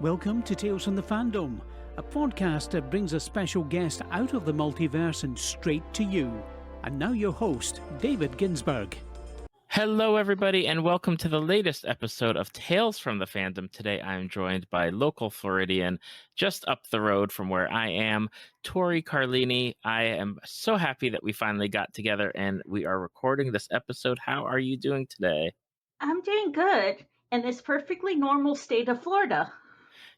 Welcome to Tales from the Fandom, a podcast that brings a special guest out of the multiverse and straight to you. And now your host, David Ginsburg. Hello, everybody, and welcome to the latest episode of Tales from the Fandom. Today, I'm joined by local Floridian, just up the road from where I am, Tori Carlini. I am so happy that we finally got together and we are recording this episode. How are you doing today? I'm doing good in this perfectly normal state of Florida.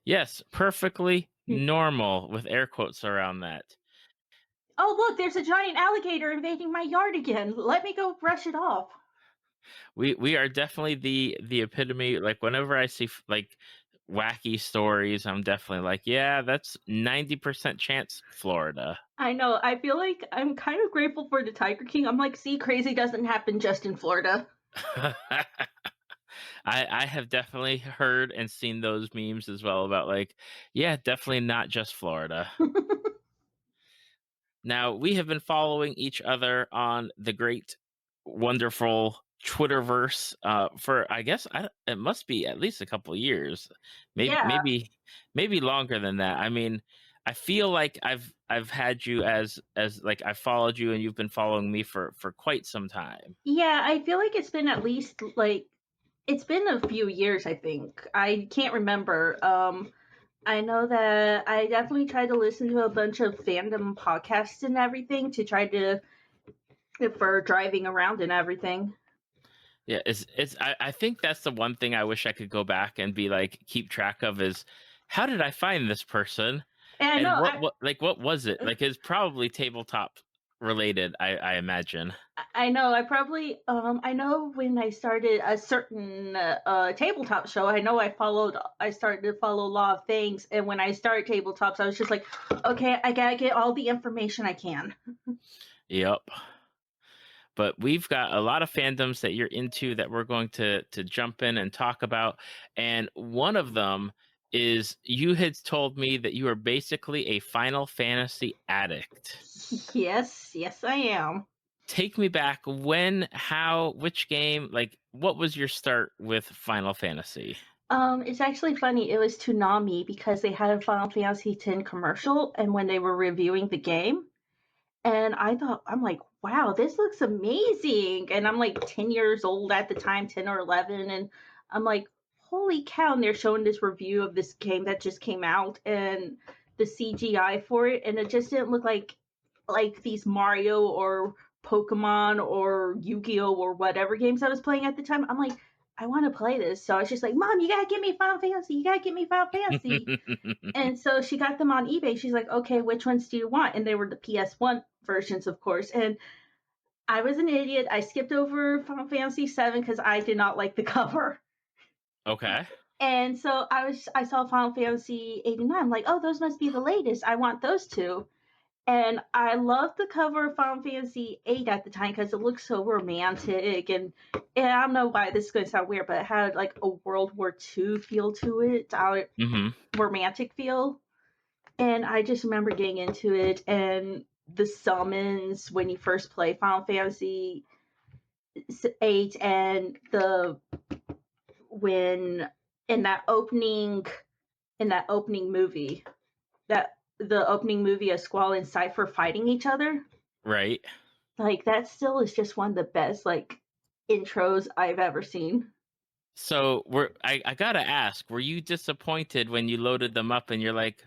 Yes, perfectly normal, with air quotes around that. Oh, look, there's a giant alligator invading my yard again. Let me go brush it off. We are definitely the epitome. Like, whenever I see like wacky stories, I'm definitely like, yeah, that's 90% chance Florida. I know. I feel like I'm kind of grateful for the Tiger King. I'm like, see, crazy doesn't happen just in Florida. I have definitely heard and seen those memes as well about like, yeah, definitely not just Florida. Now, we have been following each other on the great, wonderful Twitterverse for, I guess, it must be at least a couple of years, maybe longer than that. I mean, I feel like I've had you as like I followed you and you've been following me for quite some time. Yeah, I feel like it's been at least it's been a few years. I think I can't remember. I know that I definitely tried to listen to a bunch of fandom podcasts and everything to try to for driving around and everything. Yeah, I think that's the one thing I wish I could go back and be like, keep track of is, how did I find this person? And what was it? Like, it's probably tabletop related, I imagine. I know. I know when I started a certain tabletop show, I know I started to follow a lot of things. And when I started tabletops, I was just like, okay, I gotta get all the information I can. Yep. But we've got a lot of fandoms that you're into that we're going to jump in and talk about. And one of them is, you had told me that you are basically a Final Fantasy addict. Yes, I am. Take me back. When, how, which game, like, what was your start with Final Fantasy? It's actually funny. It was Toonami because they had a Final Fantasy X commercial, and when they were reviewing the game, and I'm like, wow, this looks amazing. And I'm like 10 years old at the time, 10 or 11. And I'm like, holy cow. And they're showing this review of this game that just came out and the CGI for it. And it just didn't look like these Mario or Pokemon or Yu-Gi-Oh! Or whatever games I was playing at the time. I'm like, I want to play this. So I was just like, Mom, you got to get me Final Fantasy. You got to get me Final Fantasy. And so she got them on eBay. She's like, okay, which ones do you want? And they were the PS1 versions, of course. And I was an idiot. I skipped over Final Fantasy VII because I did not like the cover. Okay. And so I saw Final Fantasy 89. I'm like, oh, those must be the latest. I want those two. And I loved the cover of Final Fantasy VIII at the time because it looked so romantic. And I don't know why this is going to sound weird, but it had like a World War II feel to it, romantic feel. And I just remember getting into it and the summons when you first play Final Fantasy VIII and when in that opening movie the opening movie of Squall and Cypher fighting each other. Right. Like, that still is just one of the best, like, intros I've ever seen. So, I gotta ask, were you disappointed when you loaded them up and you're like,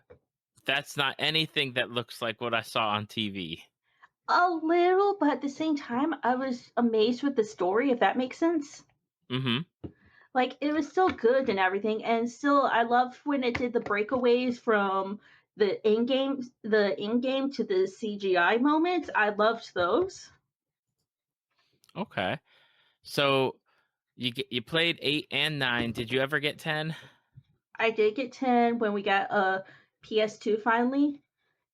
that's not anything that looks like what I saw on TV? A little, but at the same time, I was amazed with the story, if that makes sense. Mm-hmm. Like, it was still good and everything, and still, I loved when it did the breakaways from the in-game to the CGI moments. I loved those. Okay. So you played 8 and 9. Did you ever get 10? I did get 10 when we got a PS2 finally,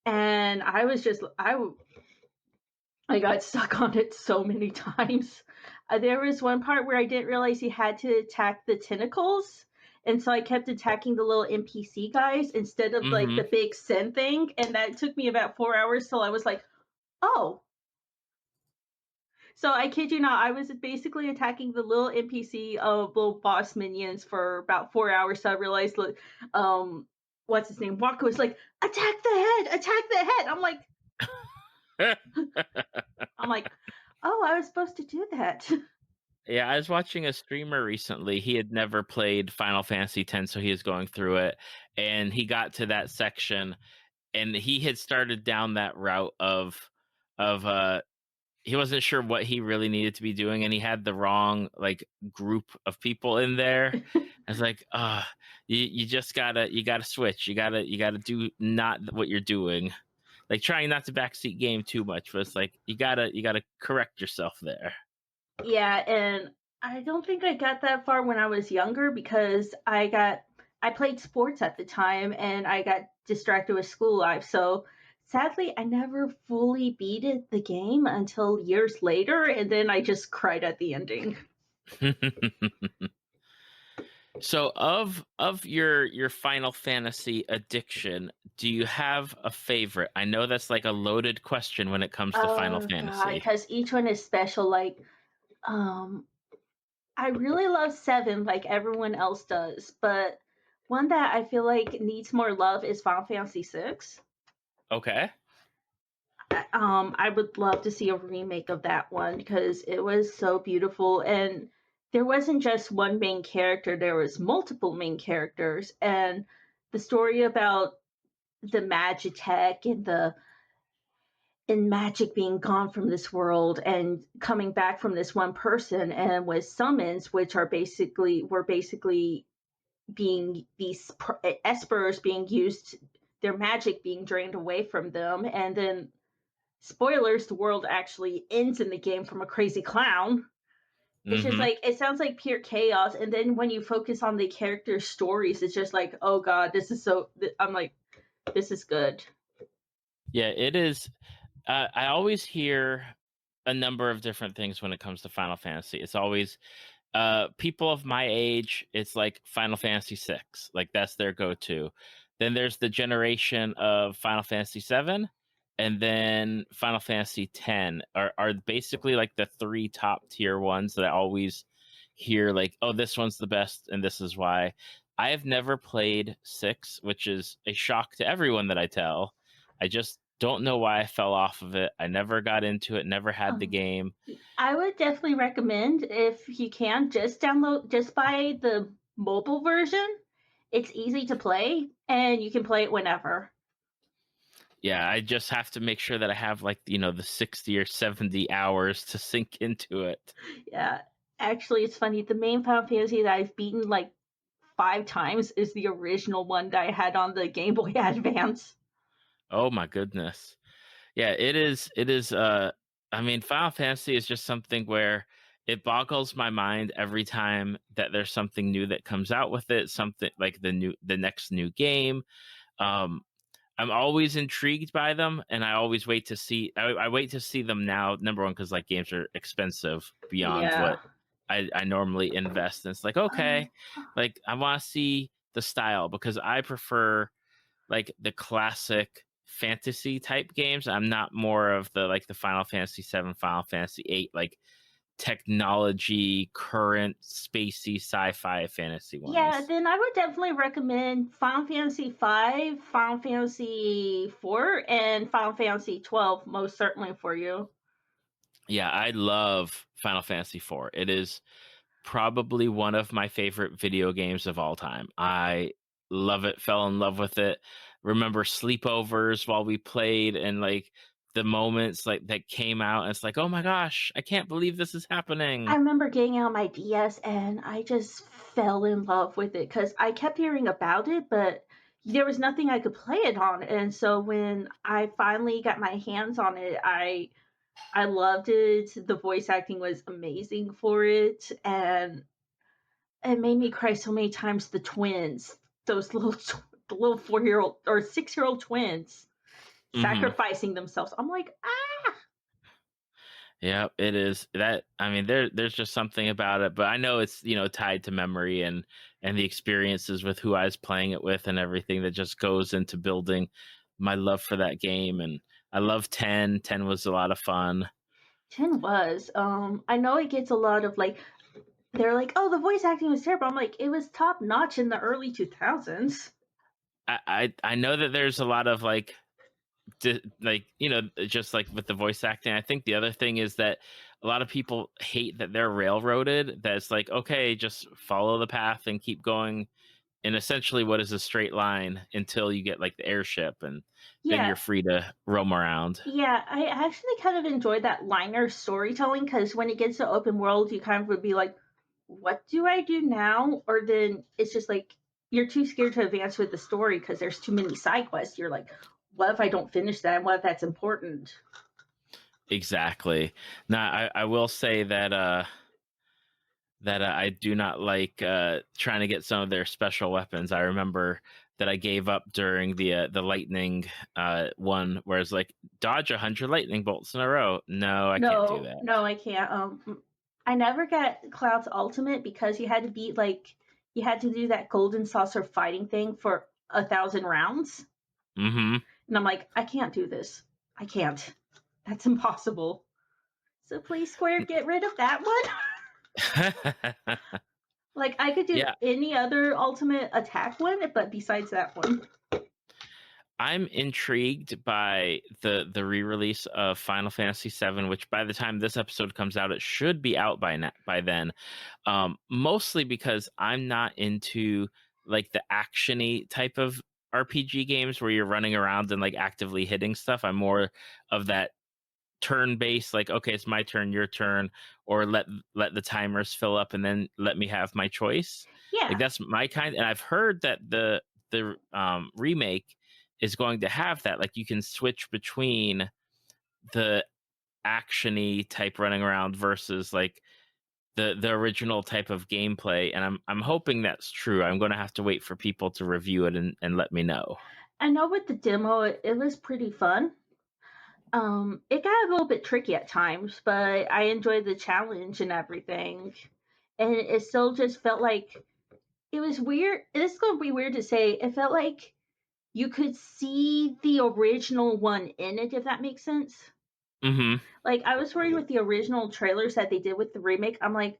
and I got stuck on it so many times. There was one part where I didn't realize you had to attack the tentacles. And so I kept attacking the little NPC guys instead of like the big Sin thing. And that took me about 4 hours till I was like, oh. So I kid you not, I was basically attacking the little NPC little boss minions for about 4 hours. So I realized, look, what's his name? Waka was like, attack the head, attack the head. I'm like, oh, I was supposed to do that. Yeah, I was watching a streamer recently. He had never played Final Fantasy X, so he was going through it, and he got to that section, and he had started down that route of he wasn't sure what he really needed to be doing, and he had the wrong like group of people in there. I was like, you just gotta switch. You gotta do not what you're doing. Like trying not to backseat game too much, but it's like you gotta correct yourself there. Yeah, and I don't think I got that far when I was younger because I played sports at the time and I got distracted with school life. So sadly, I never fully beated the game until years later, and then I just cried at the ending. So of your Final Fantasy addiction, do you have a favorite? I know that's like a loaded question when it comes to Final Oh god, Fantasy. because each one is special. Like, um, I really love Seven, like everyone else does, but one that I feel like needs more love is Final Fantasy VI. Okay. I would love to see a remake of that one because it was so beautiful, and there wasn't just one main character, there was multiple main characters, and the story about the Magitech and magic being gone from this world and coming back from this one person and with summons, which were basically being these espers being used, their magic being drained away from them, and then spoilers, the world actually ends in the game from a crazy clown. It's just Mm-hmm. like it sounds like pure chaos, and then when you focus on the characters' stories, it's just like, oh god, this is so. I'm like, this is good. Yeah, it is. I always hear a number of different things when it comes to Final Fantasy. It's always people of my age, it's like Final Fantasy VI, like that's their go-to. Then there's the generation of Final Fantasy VII, and then Final Fantasy X are basically like the three top tier ones that I always hear. Like, oh, this one's the best, and this is why. I have never played six, which is a shock to everyone that I tell. I just don't know why I fell off of it. I never got into it. Never had the Um, game. I would definitely recommend if you can just buy the mobile version. It's easy to play, and you can play it whenever. Yeah, I just have to make sure that I have like, the 60 or 70 hours to sink into it. Yeah, actually, it's funny. The main Final Fantasy that I've beaten like 5 times is the original one that I had on the Game Boy Advance. Oh my goodness. Yeah, it is I mean, Final Fantasy is just something where it boggles my mind every time that there's something new that comes out with it, something like the next new game. Um I'm always intrigued by them, and I always wait to see. I wait to see them now. Number one, because like games are expensive beyond Yeah. what I normally invest. And it's like, okay, like I want to see the style because I prefer like the classic fantasy type games. I'm not more of the Final Fantasy 7, Final Fantasy 8, like technology, current, spacey, sci-fi fantasy Yeah, ones. then I would definitely recommend Final Fantasy 5, Final Fantasy 4, and Final Fantasy 12 most certainly for you. Yeah, I love Final Fantasy 4. It is probably one of my favorite video games of all time. I love it, fell in love with it. Remember sleepovers while we played and like the moments like that came out and it's like, "Oh my gosh, I can't believe this is I happening." remember getting out my DS and I just fell in love with it because I kept hearing about it, but there was nothing I could play it on. And so when I finally got my hands on it, I loved it. The voice acting was amazing for it, and it made me cry so many times. The twins, those the little 4-year-old or 6-year-old twins, Mhm. sacrificing themselves. I'm like, ah. Yeah, it is. That I mean there's just something about it, but I know it's, tied to memory and the experiences with who I was playing it with and everything that just goes into building my love for that game. And I love 10. 10 was a lot of fun. 10 was. I know it gets a lot of like, they're like, oh, the voice acting was terrible. I'm like, it was top notch in the early 2000s. I know that there's a lot of like just like with the voice acting. I think the other thing is that a lot of people hate that they're railroaded. That it's like, okay, just follow the path and keep going in essentially what is a straight line until you get like the airship, and then Yeah, you're free to roam around. yeah, I actually kind of enjoyed that liner storytelling because when it gets to open world, you kind of would be like, what do I do now? Or then it's just like you're too scared to advance with the story because there's too many side quests. You're like, what if I don't finish that? What if that's important? Exactly. Now, I will say that I do not like trying to get some of their special weapons. I remember that I gave up during the lightning one, where it's like dodge 100 lightning bolts in a row. No, I can't do No, that. no, I can't. I never got Cloud's ultimate because you had to beat like you had to do that golden saucer fighting thing for 1,000 rounds, Mm-hmm. and I'm like, I can't do this. I can't. That's impossible. So please, Square, get rid of that one. Like I could do Yeah, any other ultimate attack one, but besides that one. I'm intrigued by the re-release of Final Fantasy VII, which by the time this episode comes out, it should be out by then. Mostly because I'm not into like the actiony type of RPG games where you're running around and like actively hitting stuff. I'm more of that turn-based, like, okay, it's my turn, your turn, or let the timers fill up and then let me have my choice. Like Yeah. that's my kind. And I've heard that the remake is going to have that, like you can switch between the actiony type running around versus like the original type of gameplay, and I'm hoping that's true. I'm going to have to wait for people to review it and let me know. I know with the demo it was pretty fun. It got a little bit tricky at times, but I enjoyed the challenge and everything. And it still just felt like it was weird. It's going to be weird to say. It felt like you could see the original one in it, if that makes sense. Mm-hmm. Like, I was worried with the original trailers that they did with the remake. I'm like,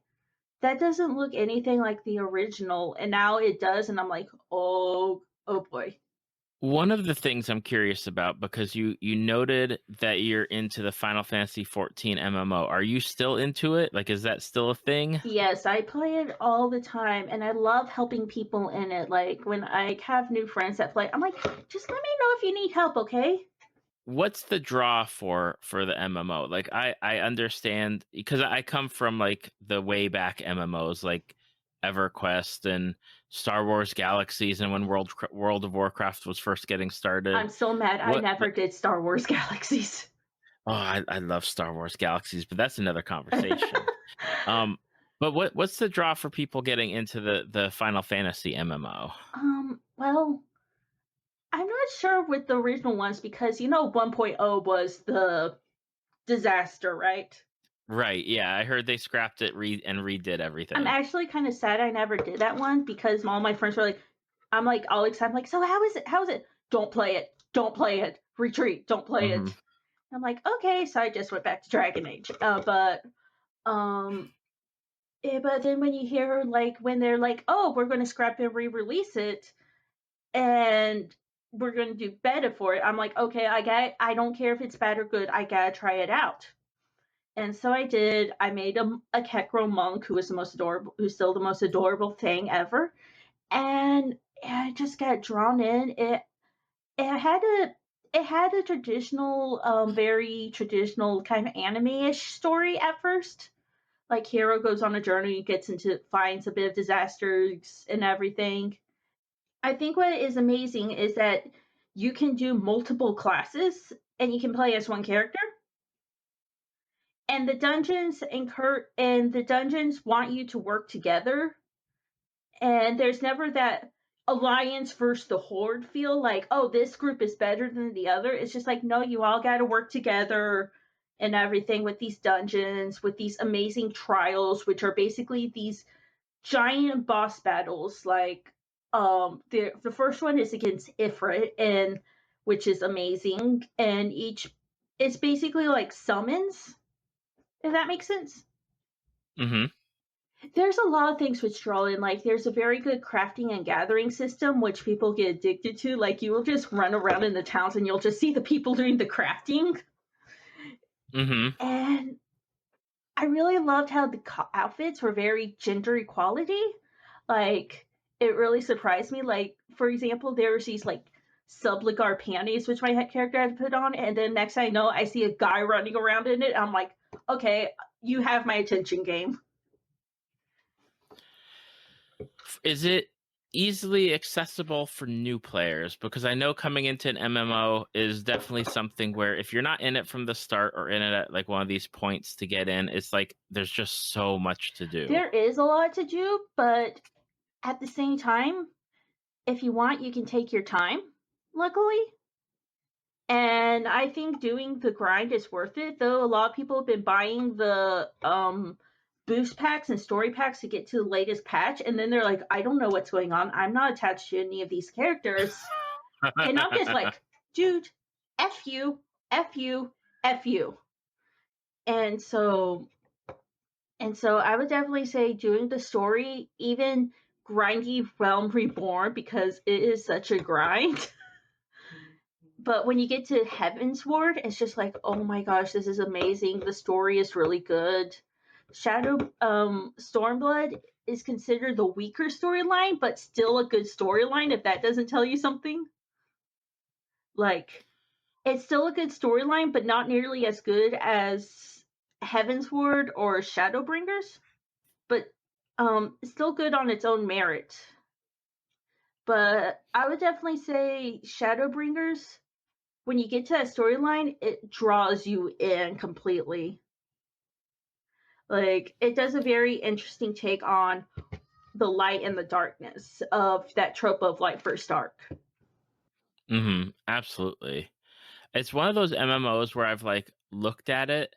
that doesn't look anything like the original. And now it does. And I'm like, oh boy. One of the things I'm curious about, because you noted that you're into the Final Fantasy 14 MMO. Are you still into it? Like, is that still a thing? Yes, I play it all the time, and I love helping people in it. Like when I have new friends that play, I'm like, just let me know if you need help, okay? What's the draw for the MMO? Like, I understand because I come from like the way back MMOs, like EverQuest and Star Wars Galaxies, and when World of Warcraft was first getting started. I'm so mad I What? never did Star Wars Galaxies. Oh, I love Star Wars Galaxies, but that's another conversation. Um, but what's the draw for people getting into the Final Fantasy MMO? Well, I'm not sure with the original ones because 1.0 was the disaster, right? Right? Yeah, I heard they scrapped it and redid I'm everything. actually kind of sad I never did that one because all my friends were like, I'm like all excited, I'm like, so how is it? How is it? Don't play it. Don't play it. Retreat. Don't play Hmm. it. I'm like, okay, so I just went back to Dragon Age. Um, but then when you hear like when they're like, oh, we're going to scrap and re-release it, and we're going to do beta for it, I'm like, okay, I don't care if it's bad or good, I gotta try it out. And so I did. I made a Kekro monk who was the most adorable, who's still the most adorable thing ever, and I just got drawn in. It had a traditional, very traditional kind of anime-ish story at first. Like hero goes on a journey, gets into finds a bit of disasters and everything. I think what is amazing is that you can do multiple classes and you can play as one character. And the dungeons want you to work together, and there's never that alliance versus the horde feel like, oh, this group is better than the other. It's just like, no, you all got to work together and everything with these dungeons, with these amazing trials, which are basically these giant boss battles. Like the first one is against Ifrit, and which is amazing, and each it's basically like summons, If that makes sense. Mm-hmm. There's a lot of things with drawing. Like, there's a very good crafting and gathering system, which people get addicted to. Like, you will just run around in the towns and you'll just see the people doing the crafting. Mm-hmm. And I really loved how the outfits were very gender equality. Like, it really surprised me. Like, for example, there was these, like, subligar panties, which my character had to put on. And then next I know, I see a guy running around in it. I'm like, okay, you have my attention game. Is it easily accessible for new players? Because I know coming into an MMO is definitely something where if you're not in it from the start or in it at like one of these points to get in, it's like there's just so much to do. There is a lot to do, but at the same time, if you want, you can take your time, luckily. And I think doing the grind is worth it, though a lot of people have been buying the boost packs and story packs to get to the latest patch, and then they're like, I don't know what's going on. I'm not attached to any of these characters. And I'm just like, dude, F you, F you, F you. And so I would definitely say doing the story, even grindy Realm Reborn, because it is such a grind. But when you get to Heavensward, it's just like, oh my gosh, this is amazing. The story is really good. Shadow Stormblood is considered the weaker storyline, but still a good storyline, if that doesn't tell you something. Like, it's still a good storyline, but not nearly as good as Heavensward or Shadowbringers. But it's still good on its own merit. But I would definitely say Shadowbringers, when you get to that storyline, it draws you in completely. Like, it does a very interesting take on the light and the darkness of that trope of light first dark. Mm-hmm. Absolutely. It's one of those MMOs where I've like looked at it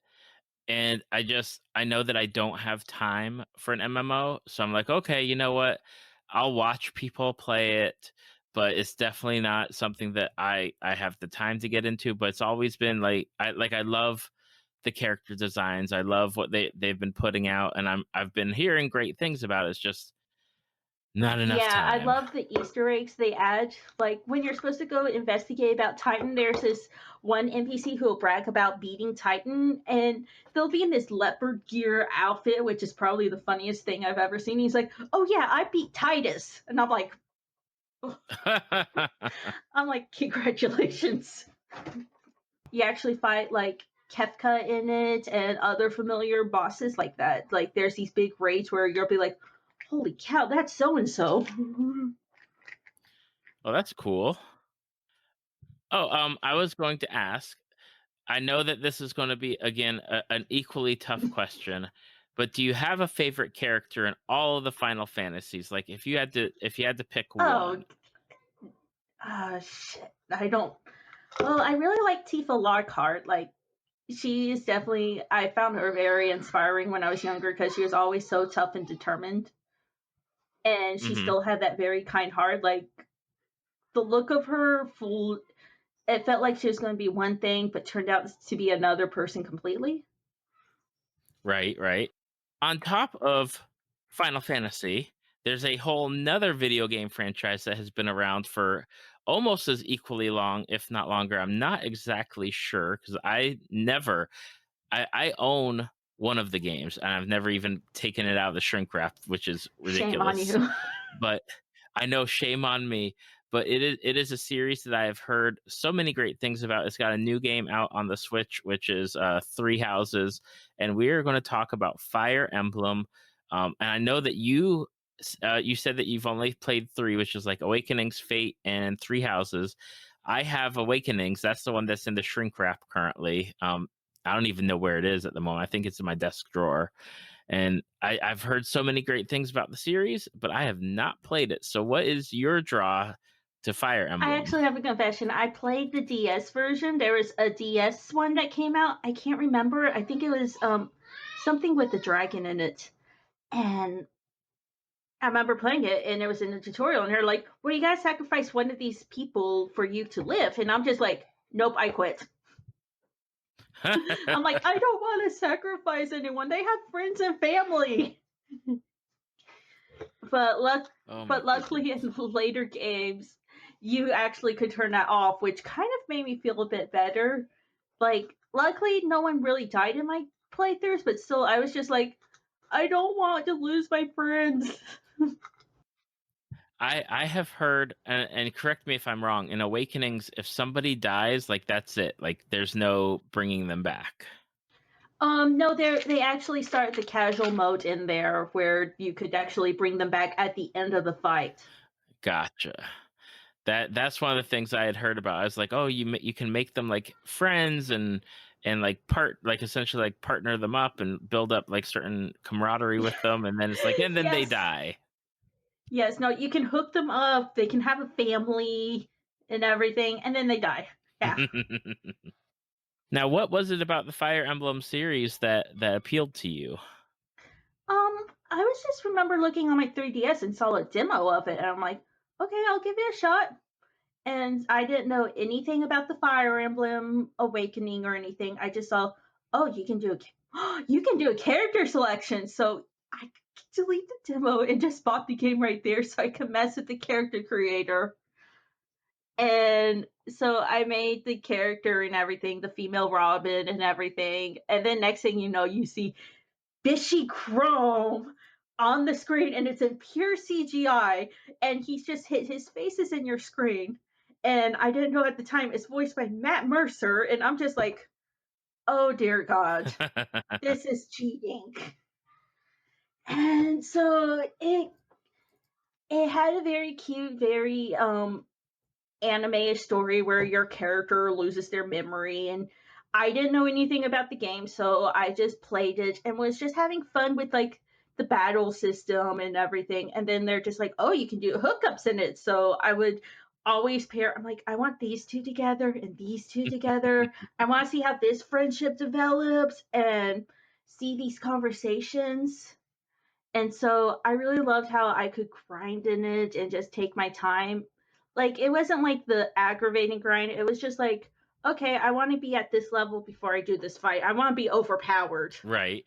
and I know that I don't have time for an MMO. So I'm like, okay, you know what? I'll watch people play it, but it's definitely not something that I have the time to get into. But it's always been like I love the character designs. I love what they've been putting out, and I've been hearing great things about it. It's just not enough I time. love the Easter eggs they add. Like, when you're supposed to go investigate about Titan, there's this one NPC who will brag about beating Titan, and they'll be in this leopard gear outfit, which is probably the funniest thing I've ever seen. He's like, oh yeah, I beat Titus. And I'm like, congratulations. You actually fight, like, Kefka in it and other familiar bosses like that. Like, there's these big raids where you'll be like, holy cow, that's so-and-so. Well, that's cool. Oh, I was going to ask. I know that this is going to be again an equally tough question, but do you have a favorite character in all of the Final Fantasies? Like, if you had to pick one. Shit. I don't. Well, I really like Tifa Lockhart. Like, she is definitely. I found her very inspiring when I was younger because she was always so tough and determined, and she Mm-hmm. still had that very kind heart. Like, the look of her, it felt like she was going to be one thing, but turned out to be another person completely. Right, right. On top of Final Fantasy, there's a whole nother video game franchise that has been around for almost as equally long, if not longer. I'm not exactly sure because I own one of the games and I've never even taken it out of the shrink wrap, which is ridiculous. Shame on you. But I know, shame on me. But it is a series that I have heard so many great things about. It's got a new game out on the Switch, which is Three Houses, and we are going to talk about Fire Emblem. And I know that you said that you've only played three, which is like Awakenings, Fate, and Three Houses. I have Awakenings. That's the one that's in the shrink wrap currently. I don't even know where it is at the moment. I think it's in my desk drawer. And I've heard so many great things about the series, but I have not played it. So what is your draw to Fire Emblem? I actually have a confession. I played the DS version. There was a DS one that came out. I can't remember. I think it was something with the dragon in it. And I remember playing it, and it was in the tutorial, and they're like, well, you gotta sacrifice one of these people for you to live. And I'm just like, nope, I quit. I'm like, I don't want to sacrifice anyone. They have friends and family. But luckily in later games, you actually could turn that off, which kind of made me feel a bit better. Like, luckily, no one really died in my playthroughs, but still, I was just like, I don't want to lose my friends. I have heard, and correct me if I'm wrong, in Awakenings, if somebody dies, like that's it. Like there's no bringing them back. No, they actually start the casual mode in there where you could actually bring them back at the end of the fight. Gotcha. That's one of the things I had heard about. I was like, oh, you can make them like friends and like essentially like partner them up and build up like certain camaraderie with them, and then it's like, and then they Yes. die. Yes, no, you can hook them up. They can have a family and everything, and then they die. Yeah. Now, what was it about the Fire Emblem series that appealed to you? I was just remember looking on my 3DS and saw a demo of it, and I'm like, okay, I'll give it a shot. And I didn't know anything about the Fire Emblem Awakening or anything. I just saw, oh, you can do a character selection. So I delete the demo and just bought the game right there so I could mess with the character creator. And so I made the character and everything, the female Robin and everything. And then next thing you know, you see Bishy Chrome on the screen and it's in pure CGI. And he's just his face is in your screen. And I didn't know at the time it's voiced by Matt Mercer. And I'm just like, oh dear God, this is cheating. And so it had a very cute, very anime story where your character loses their memory, and I didn't know anything about the game, so I just played it and was just having fun with like the battle system and everything. And then they're just like, oh, you can do hookups in it. So I would always pair, I'm like, I want these two together and these two together. I want to see how this friendship develops and see these conversations. And so I really loved how I could grind in it and just take my time. Like, it wasn't like the aggravating grind. It was just like, okay, I want to be at this level before I do this fight. I want to be overpowered. Right.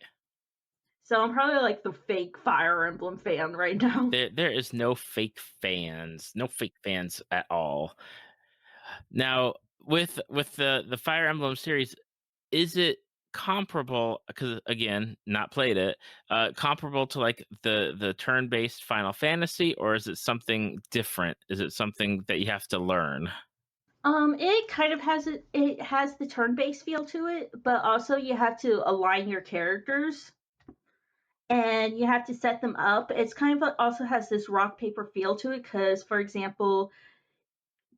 So I'm probably like the fake Fire Emblem fan right now. There is no fake fans, at all. Now, with the Fire Emblem series, is it comparable? Because again, not played it. Comparable to like the turn-based Final Fantasy, or is it something different? Is it something that you have to learn? It kind of has it has the turn-based feel to it, but also you have to align your characters and you have to set them up. It's kind of also has this rock paper feel to it because, for example,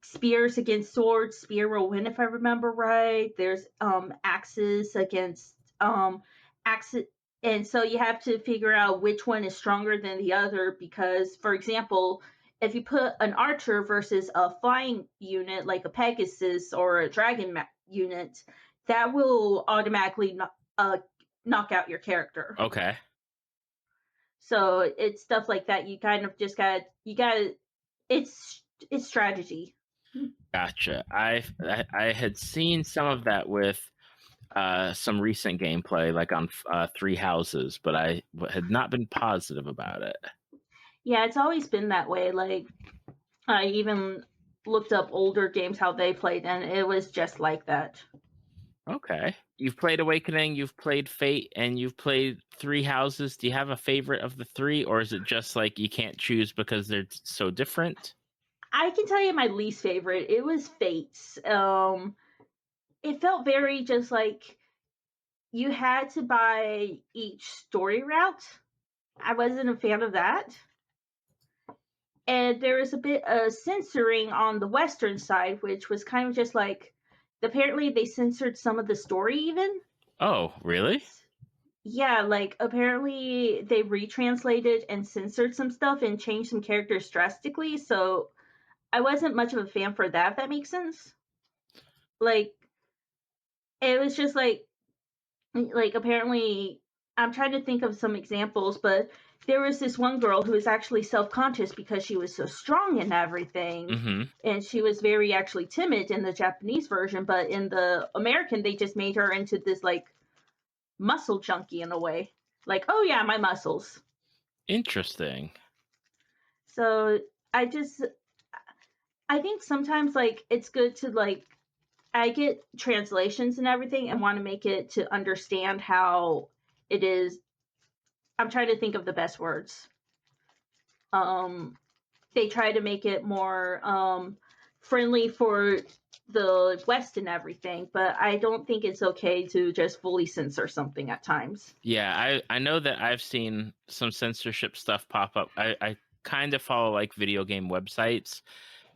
spears against swords, spear will win if I remember right. There's axes against axes, and so you have to figure out which one is stronger than the other because, for example, if you put an archer versus a flying unit like a Pegasus or a dragon unit, that will automatically knock out your character. Okay. So it's stuff like that. You kind of just got it's strategy. Gotcha. I had seen some of that with some recent gameplay, like on Three Houses, but I had not been positive about it. Yeah, it's always been that way. Like, I even looked up older games, how they played, and it was just like that. Okay. You've played Awakening, you've played Fate, and you've played Three Houses. Do you have a favorite of the three, or is it just like you can't choose because they're so different? I can tell you my least favorite. It was Fates. It felt very just like you had to buy each story route. I wasn't a fan of that. And there was a bit of censoring on the Western side, which was kind of just like, apparently they censored some of the story even. Oh, really? Yeah, like apparently they retranslated and censored some stuff and changed some characters drastically. So I wasn't much of a fan for that, if that makes sense. Like, it was just like apparently I'm trying to think of some examples, but there was this one girl who was actually self-conscious because she was so strong and everything. Mm-hmm. And she was very actually timid in the Japanese version, but in the American, they just made her into this like muscle junkie in a way. Like, oh yeah, my muscles. Interesting. So I think sometimes like it's good to like, I get translations and everything and want to make it to understand how it is. I'm trying to think of the best words. They try to make it more friendly for the West and everything, but I don't think it's okay to just fully censor something at times. Yeah, I know that I've seen some censorship stuff pop up. I kind of follow like video game websites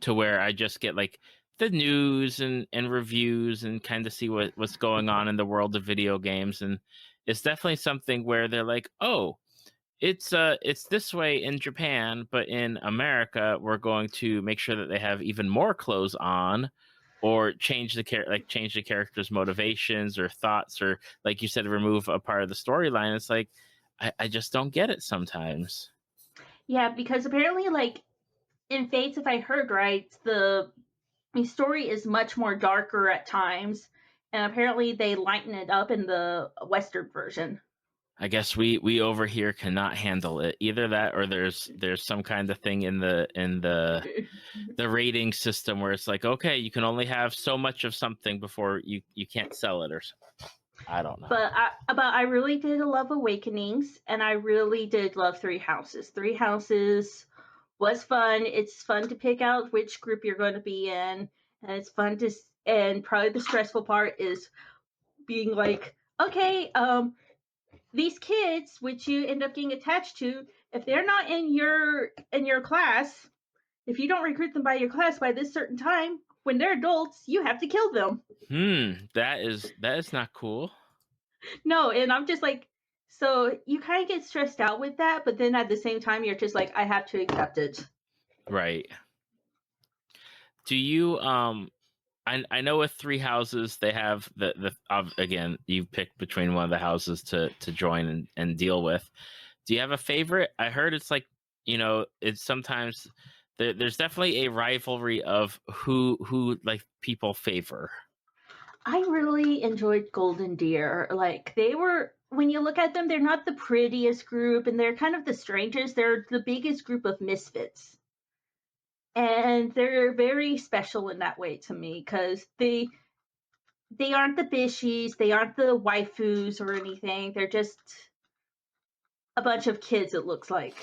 to where I just get like the news and reviews and kind of see what's going on in the world of video games. And it's definitely something where they're like, oh, it's this way in Japan, but in America, we're going to make sure that they have even more clothes on, or change the change the character's motivations or thoughts, or like you said, remove a part of the storyline. It's like I just don't get it sometimes. Yeah, because apparently, like in Fates, if I heard right, the story is much more darker at times, and apparently they lighten it up in the Western version. I guess we over here cannot handle it. Either that, or there's some kind of thing in the rating system where it's like, okay, you can only have so much of something before you can't sell it, or something. I don't know. But I really did love Awakenings, and I really did love Three Houses. Three Houses was fun. It's fun to pick out which group you're going to be in, and it's fun to. And probably the stressful part is being like, okay, these kids, which you end up getting attached to, if they're not in your class, if you don't recruit them by your class by this certain time, when they're adults, you have to kill them. That is not cool. No, and I'm just like, so you kind of get stressed out with that, but then at the same time, you're just like, I have to accept it. Right. Do you I know with Three Houses they have the again, you pick between one of the houses to join and deal with. Do you have a favorite? I heard it's like, it's sometimes there's definitely a rivalry of who like people favor. I really enjoyed Golden Deer. Like, they were, when you look at them, they're not the prettiest group, and they're kind of the strangest. They're the biggest group of misfits. And they're very special in that way to me because they aren't the bishies, they aren't the waifus or anything. They're just a bunch of kids, it looks like,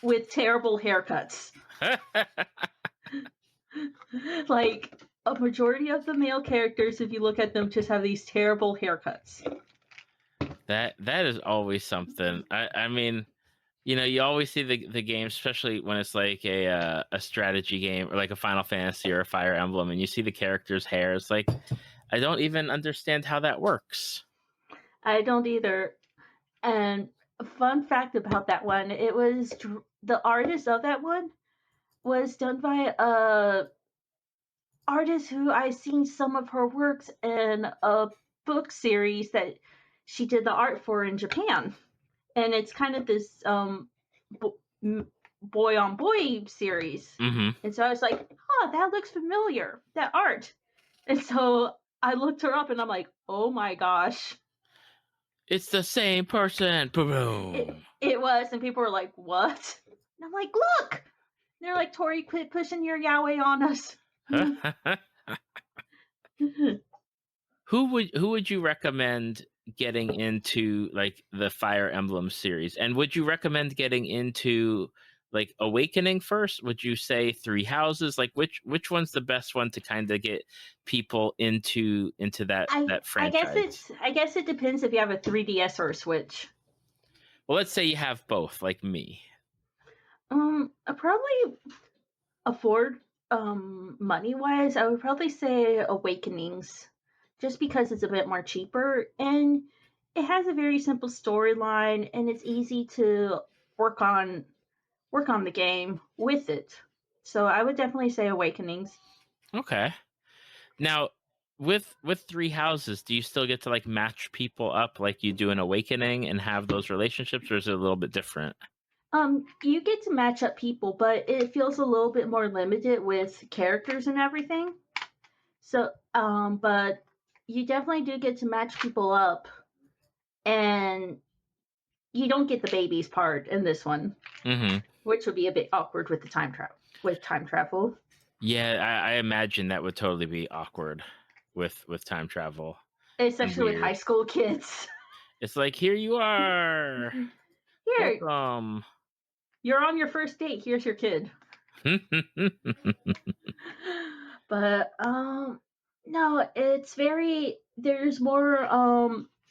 with terrible haircuts. Like, a majority of the male characters, if you look at them, just have these terrible haircuts. That is always something. I mean, you always see the game, especially when it's like a strategy game or like a Final Fantasy or a Fire Emblem, and you see the character's hair. It's like, I don't even understand how that works. I don't either. And a fun fact about that one, it was the artist of that one was done by a artist who I've seen some of her works in a book series that she did the art for in Japan. And it's kind of this boy on boy series. And so I was like, oh, that looks familiar, that art. And so I looked her up and I'm like, oh my gosh. It's the same person. Boom. It was. And people were like, what? And I'm like, look. And they're like, Tori, quit pushing your yaoi on us. Who would you recommend getting into like the Fire Emblem series? And would you recommend getting into like Awakening first? Would you say Three Houses? Like which one's the best one to kind of get people into that franchise? I guess it depends if you have a 3DS or a Switch. Well, let's say you have both, like me. I probably afford money wise, I would probably say Awakenings, just because it's a bit more cheaper and it has a very simple storyline and it's easy to work on the game with it. So I would definitely say Awakenings. Okay. Now, with three houses, do you still get to like match people up like you do in Awakening and have those relationships, or is it a little bit different? You get to match up people, but it feels a little bit more limited with characters and everything. So, but you definitely do get to match people up, and you don't get the babies part in this one, which would be a bit awkward with the time travel. Yeah, I imagine that would totally be awkward with time travel, especially with high school kids. It's like, here you are. Here, welcome. You're on your first date. Here's your kid. But no, it's very. There's more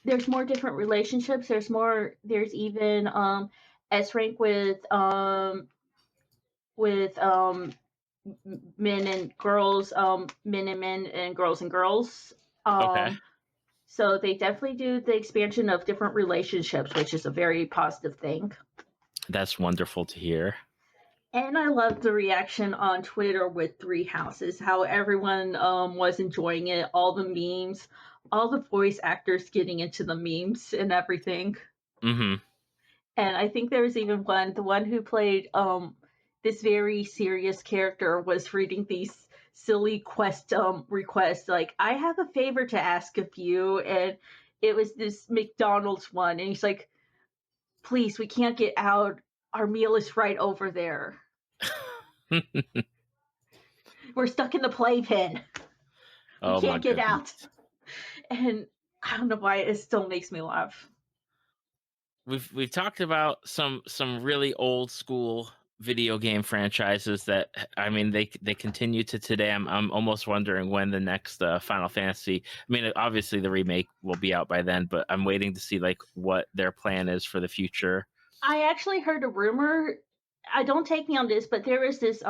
different relationships. There's even S rank with men and girls, men and men, and girls. Okay. So they definitely do the expansion of different relationships, which is a very positive thing. That's wonderful to hear. And I love the reaction on Twitter with Three Houses, how everyone was enjoying it, all the memes, all the voice actors getting into the memes and everything. Mm-hmm. And I think there was even the one who played this very serious character was reading these silly quest requests, like, I have a favor to ask of you, and it was this McDonald's one, and he's like, please, we can't get out, our meal is right over there. We're stuck in the playpen. We can't get out. And I don't know why it still makes me laugh. We've talked about some really old school video game franchises that, I mean, they continue to today. I'm almost wondering when the next Final Fantasy. I mean, obviously the remake will be out by then, but I'm waiting to see like what their plan is for the future. I actually heard a rumor. I don't take me on this, but there was this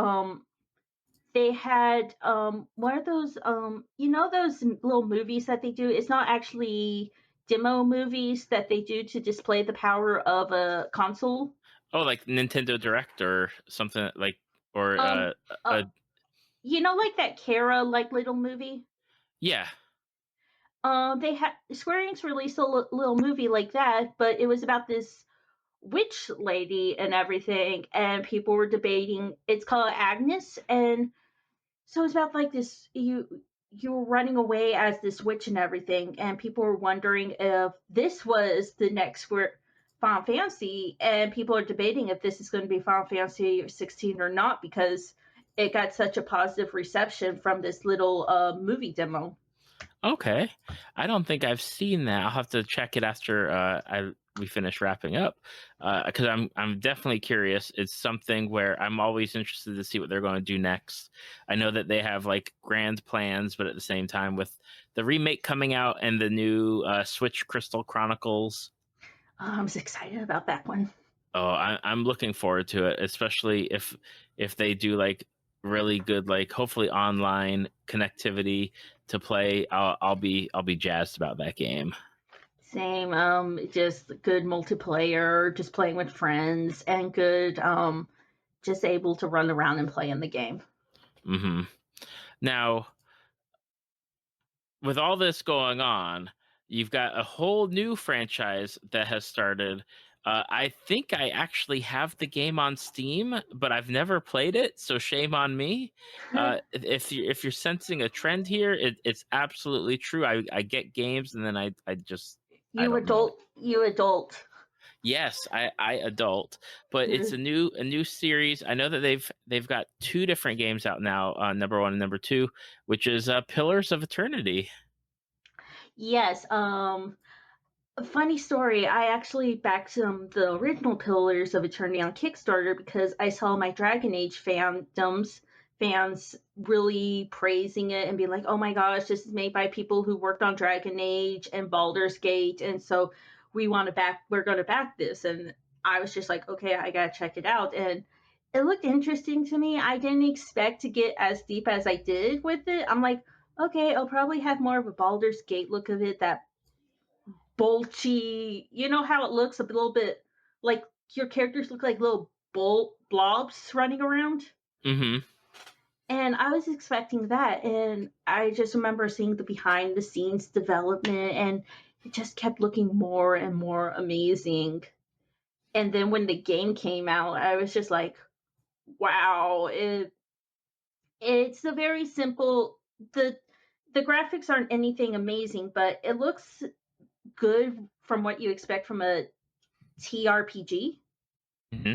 they had what are those those little movies that they do? It's not actually demo movies that they do to display the power of a console. Oh, like Nintendo Direct or something like, or like that Kara like little movie. Yeah. They had Square Enix released a little movie like that, but it was about this witch lady and everything, and people were debating. It's called Agnes, and so it's about like this you're running away as this witch and everything, and people were wondering if this was the next Final Fantasy, and people are debating if this is going to be Final Fantasy 16 or not, because it got such a positive reception from this little movie demo. Okay, I don't think I've seen that. I'll have to check it after we finish wrapping up, because I'm definitely curious. It's something where I'm always interested to see what they're going to do next. I know that they have like grand plans, but at the same time, with the remake coming out and the new Switch Crystal Chronicles, I'm excited about that one. Oh, I'm looking forward to it, especially if they do like really good, like hopefully online connectivity to play. I'll be jazzed about that game. Same. Just good multiplayer, just playing with friends, and good. Just able to run around and play in the game. Mm-hmm. Now, with all this going on, you've got a whole new franchise that has started. I think I actually have the game on Steam, but I've never played it, so shame on me. If you're sensing a trend here, it's absolutely true. I get games and then I just you adult. Yes, I adult, but it's a new series. I know that they've got two different games out now, number 1 and number 2, which is Pillars of Eternity. Yes. A funny story. I actually backed the original Pillars of Eternity on Kickstarter because I saw my Dragon Age fans really praising it and being like, "Oh my gosh, this is made by people who worked on Dragon Age and Baldur's Gate, and so we're going to back this." And I was just like, "Okay, I got to check it out." And it looked interesting to me. I didn't expect to get as deep as I did with it. I'm like, "Okay, I'll probably have more of a Baldur's Gate look of it, that bulgy, you know how it looks a little bit like your characters look like little blobs running around." Mm-hmm. And I was expecting that, and I just remember seeing the behind the scenes development, and it just kept looking more and more amazing. And then when the game came out, I was just like, wow, it's a very simple the graphics aren't anything amazing, but it looks good from what you expect from a TRPG. Mm-hmm.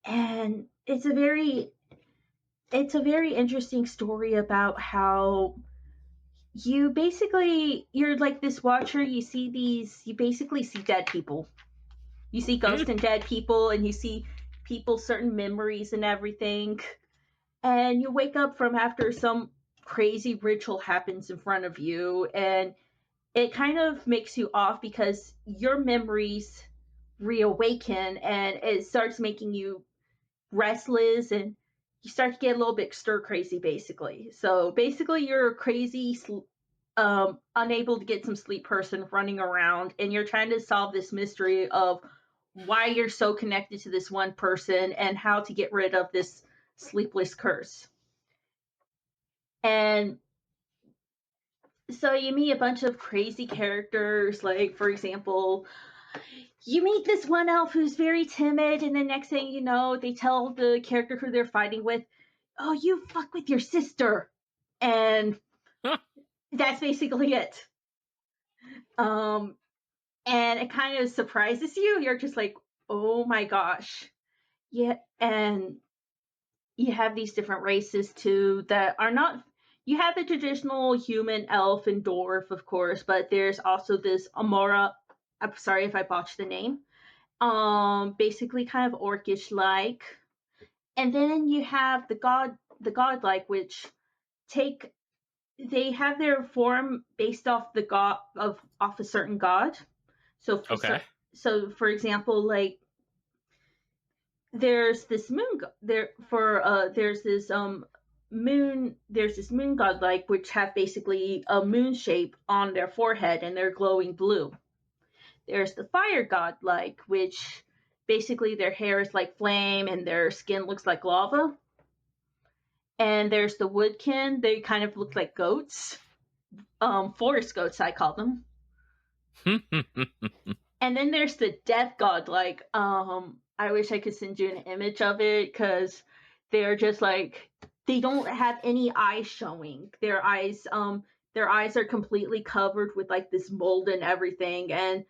And it's a very interesting story about how you're like this watcher, you basically see dead people. You see ghosts and dead people, and you see people's certain memories and everything. And you wake up from after some crazy ritual happens in front of you, and it kind of makes you off because your memories reawaken, and it starts making you restless, and you start to get a little bit stir crazy, basically. So basically you're a crazy unable to get some sleep person running around, and you're trying to solve this mystery of why you're so connected to this one person and how to get rid of this sleepless curse. And so you meet a bunch of crazy characters, like, for example, you meet this one elf who's very timid, and the next thing you know, they tell the character who they're fighting with, "Oh, you fuck with your sister," and that's basically it. And it kind of surprises you. You're just like, "Oh my gosh." Yeah, and you have these different races too that are not. You have the traditional human, elf, and dwarf, of course, but there's also this Amora. I'm sorry if I botched the name. Basically kind of orcish like. And then you have the godlike, which take they have their form based off the god off a certain god. So Okay. So for example, like there's this moon there for there's this moon godlike which have basically a moon shape on their forehead, and they're glowing blue. There's the fire godlike, which basically their hair is like flame and their skin looks like lava. And there's the woodkin, they kind of look like goats, forest goats I call them. And then there's the death godlike. I wish I could send you an image of it, because they're just like, they don't have any eyes showing. Their eyes are completely covered with like this mold and everything, and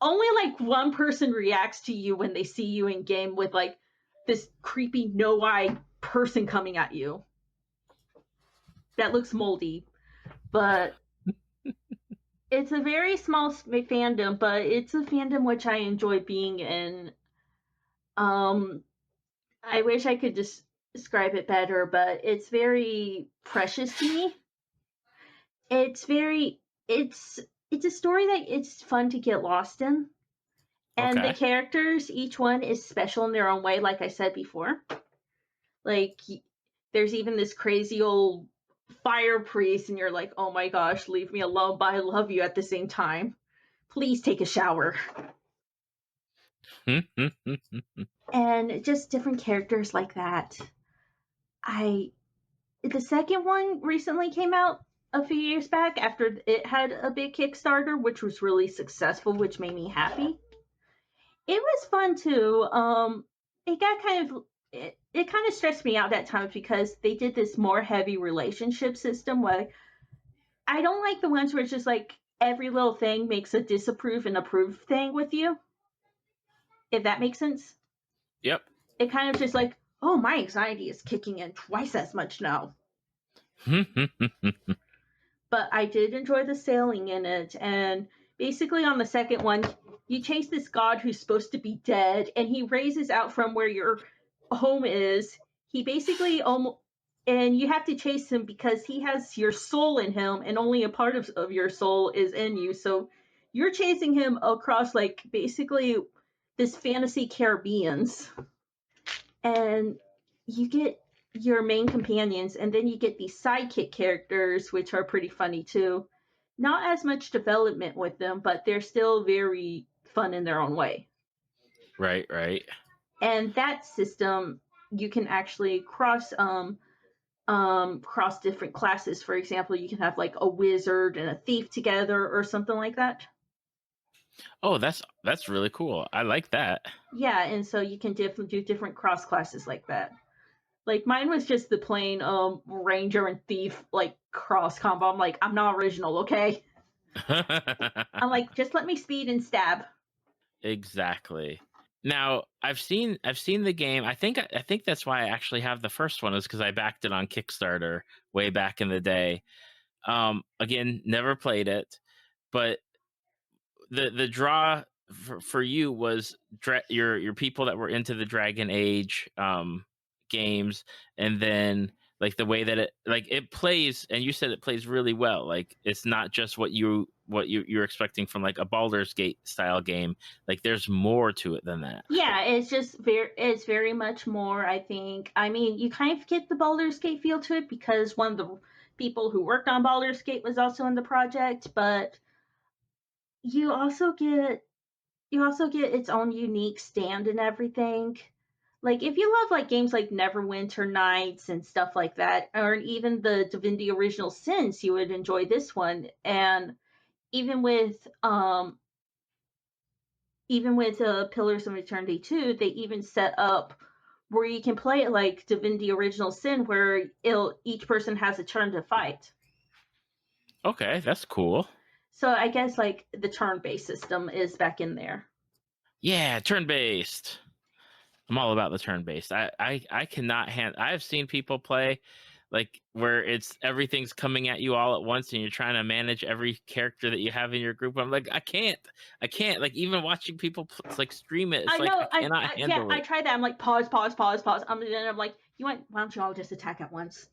only like one person reacts to you when they see you in game with like this creepy no eye person coming at you that looks moldy. But it's a very small fandom, but it's a fandom which I enjoy being in. I wish I could just describe it better, but it's very precious to me. It's very it's a story that it's fun to get lost in. And the characters, each one is special in their own way, like I said before. Like, there's even this crazy old fire priest, and you're like, oh my gosh, leave me alone, but I love you at the same time. Please take a shower. And just different characters like that. The second one recently came out a few years back after it had a big Kickstarter, which was really successful, which made me happy. It was fun too. It got it kind of stressed me out at times because they did this more heavy relationship system where I don't like the ones where it's just like every little thing makes a disapprove and approve thing with you. If that makes sense. Yep. It kind of just like, oh, my anxiety is kicking in twice as much now. But I did enjoy the sailing in it, and basically on the second one, you chase this god who's supposed to be dead, and he raises out from where your home is. He basically and you have to chase him because he has your soul in him, and only a part of your soul is in you. So you're chasing him across like basically this fantasy Caribbeans, and you get your main companions, and then you get these sidekick characters, which are pretty funny too. Not as much development with them, but they're still very fun in their own way. Right. And that system you can actually cross different classes. For example, you can have like a wizard and a thief together or something like that. Oh, that's really cool. I like that. Yeah, and so you can do different cross classes like that. Like mine was just the plain ranger and thief like cross combo. I'm like, I'm not original, okay? I'm like, just let me speed and stab. Exactly. Now, I've seen the game. I think that's why I actually have the first one, is because I backed it on Kickstarter way back in the day. Again, never played it, but the draw for you was your people that were into the Dragon Age games, and then like the way that it plays, and you said it plays really well. Like it's not just what you're expecting from like a Baldur's Gate style game. Like there's more to it than that. Yeah, it's very much more, I think. I mean, you kind of get the Baldur's Gate feel to it because one of the people who worked on Baldur's Gate was also in the project, but you also get its own unique stand and everything. Like if you love like games like Neverwinter Nights and stuff like that, or even the Divinity Original Sins, you would enjoy this one. And even with Pillars of Eternity 2, they even set up where you can play it like Divinity Original Sin, where each person has a turn to fight. Okay, that's cool. So I guess like the turn-based system is back in there. Yeah, turn-based. I'm all about the turn-based. I cannot I've seen people play like where it's everything's coming at you all at once and you're trying to manage every character that you have in your group. I'm like, I can't. Like even watching people like stream it, it's I cannot handle it. I tried that. I'm like, pause. I'm like, why don't you all just attack at once?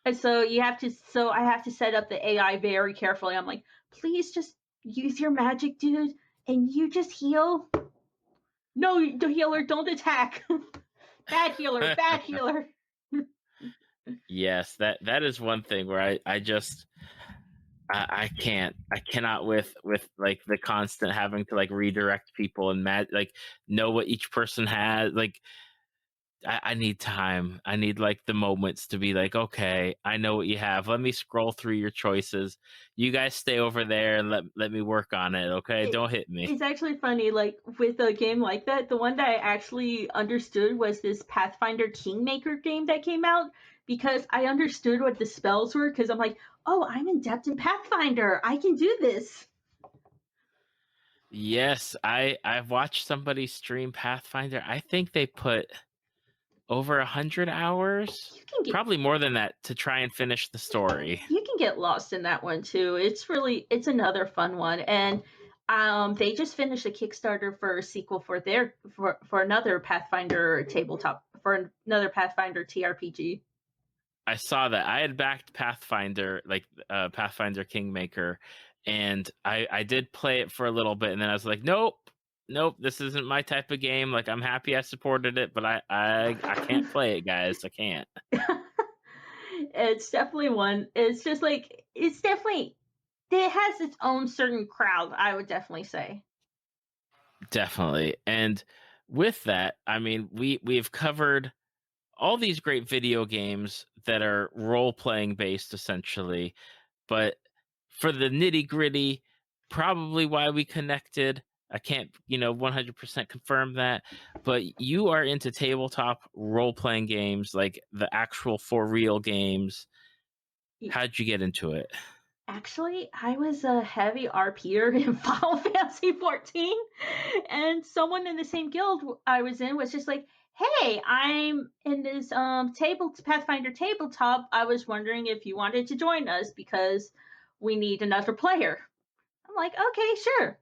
And so I have to set up the AI very carefully. I'm like, please just use your magic, dude, and you just heal. No, the healer, don't attack. Bad healer. Yes, that is one thing where I cannot with like the constant having to like redirect people and like know what each person has. Like I need time. I need like the moments to be like, okay, I know what you have. Let me scroll through your choices. You guys stay over there and let me work on it. Okay, don't hit me. It's actually funny, like with a game like that, the one that I actually understood was this Pathfinder Kingmaker game that came out, because I understood what the spells were, because I'm like, oh, I'm adept in Pathfinder. I can do this. Yes, I've watched somebody stream Pathfinder. I think they put over 100 hours, probably more than that, to try and finish the story. You can get lost in that one too. It's another fun one, and they just finished a Kickstarter for a sequel for another Pathfinder tabletop, for another Pathfinder TRPG. I saw that. I had backed Pathfinder, like Pathfinder Kingmaker, and I did play it for a little bit, and then I was like, nope, this isn't my type of game. Like I'm happy I supported it, but I can't play it, guys. I can't. It's definitely one. It's just like it has its own certain crowd, I would definitely say. Definitely. And with that, I mean, we've covered all these great video games that are role-playing based essentially, but for the nitty-gritty, probably why we connected, I can't 100% confirm that, but you are into tabletop role-playing games, like the actual for real games. How'd you get into it? Actually, I was a heavy RPer in Final Fantasy 14, and someone in the same guild I was in was just like, hey, I'm in this Pathfinder tabletop. I was wondering if you wanted to join us because we need another player. I'm like, okay, sure.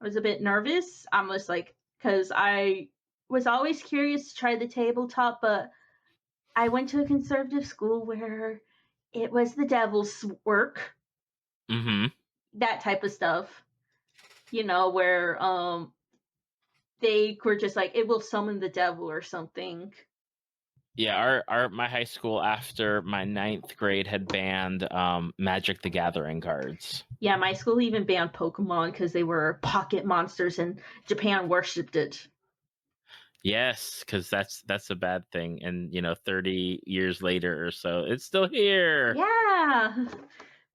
I was a bit nervous. I'm just like, because I was always curious to try the tabletop, but I went to a conservative school where it was the devil's work. Mm-hmm. That type of stuff. Where they were just like, it will summon the devil or something. Yeah, my high school after my 9th grade had banned Magic the Gathering cards. Yeah, my school even banned Pokemon because they were pocket monsters and Japan worshipped it. Yes, because that's a bad thing, and 30 years later or so, it's still here. Yeah.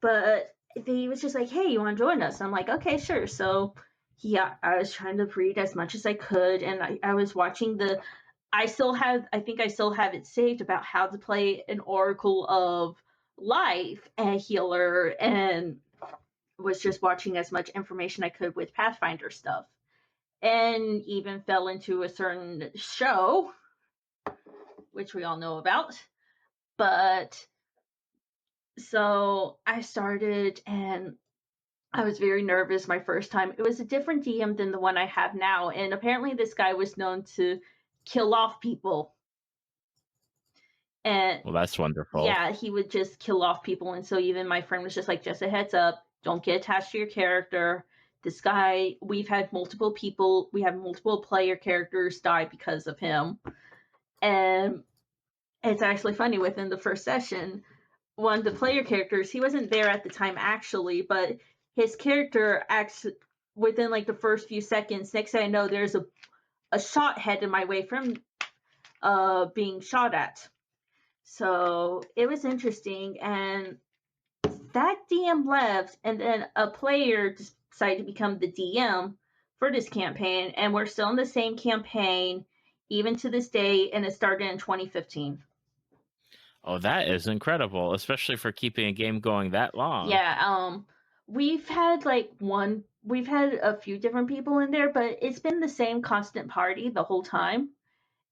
But he was just like, hey, you want to join us? I'm like, okay, sure. So yeah, I was trying to read as much as I could, and I was watching I think I still have it saved about how to play an Oracle of Life and Healer, and was just watching as much information I could with Pathfinder stuff. And even fell into a certain show, which we all know about. But so I started, and I was very nervous my first time. It was a different DM than the one I have now, and apparently this guy was known to kill off people. And Well, that's wonderful. yeah, he would just kill off people. And so even my friend was just like, just a heads up, don't get attached to your character. This guy, we have multiple player characters die because of him. And it's actually funny, within the first session, one of the player characters, he wasn't there at the time actually, but his character acts within like the first few seconds. Next thing I know, there's a shot headed my way from being shot at. So it was interesting, and that DM left, and then a player decided to become the DM for this campaign, and we're still in the same campaign even to this day, and it started in 2015. Oh, that is incredible, especially for keeping a game going that long. Yeah, we've had a few different people in there, but it's been the same constant party the whole time.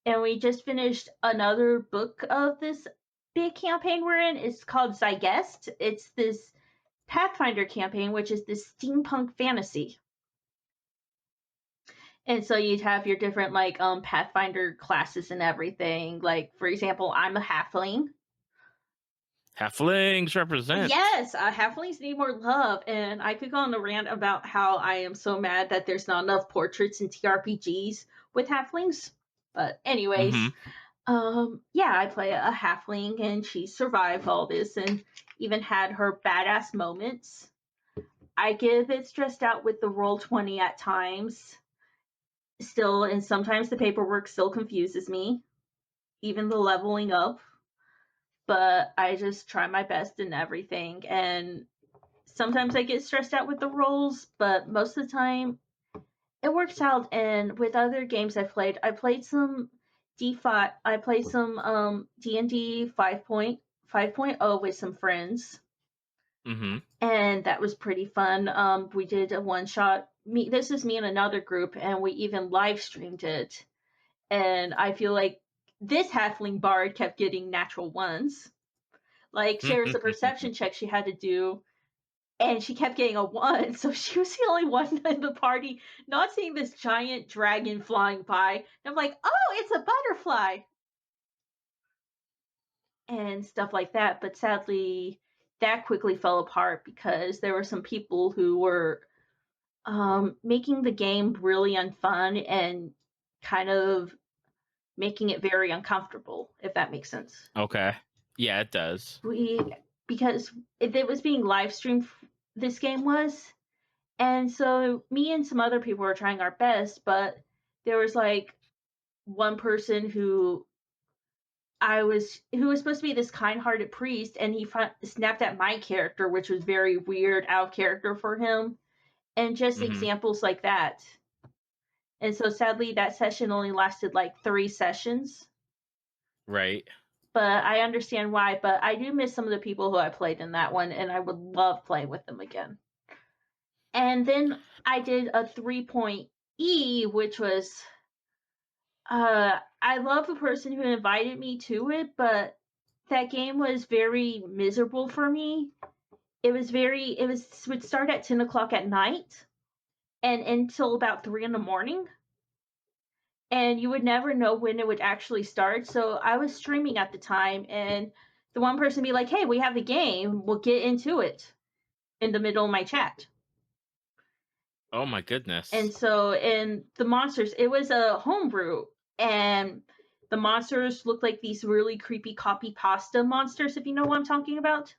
And we just finished another book of this big campaign we're in. It's called Zygest. It's this Pathfinder campaign, which is this steampunk fantasy. And so you'd have your different Pathfinder classes and everything. Like, for example, I'm a halfling. Halflings represent. Yes, halflings need more love, and I could go on a rant about how I am so mad that there's not enough portraits in TRPGs with halflings. But anyways, yeah, I play a halfling, and she survived all this, and even had her badass moments. I get a bit stressed out with the Roll20 at times, still, and sometimes the paperwork still confuses me, even the leveling up. But I just try my best in everything, and sometimes I get stressed out with the rolls, but most of the time it works out. And with other games I played some D5, I played some D&D 5.0 with some friends. Mm-hmm. And that was pretty fun. We did a one shot. This is me and another group, and we even live streamed it. And I feel like this halfling bard kept getting natural ones. Like, there was a perception check she had to do, and she kept getting a 1, so she was the only one in the party not seeing this giant dragon flying by. And I'm like, oh, it's a butterfly! And stuff like that. But sadly, that quickly fell apart because there were some people who were making the game really unfun and kind of making it very uncomfortable, if that makes sense. Okay. Yeah, it does. Because it was being live streamed, this game was. And so me and some other people were trying our best, but there was like one person who was supposed to be this kind-hearted priest, and he snapped at my character, which was very weird, out of character for him, and just examples like that. And so sadly, that session only lasted like 3 sessions. Right. But I understand why. But I do miss some of the people who I played in that one, and I would love playing with them again. And then I did a 3.0 E, which was I love the person who invited me to it, but that game was very miserable for me. It would start at 10 o'clock at night and until about 3 in the morning. And you would never know when it would actually start. So I was streaming at the time, and the one person would be like, hey, we have the game, we'll get into it, in the middle of my chat. Oh my goodness. And so in the monsters, it was a homebrew, and the monsters looked like these really creepy copy pasta monsters, if you know what I'm talking about.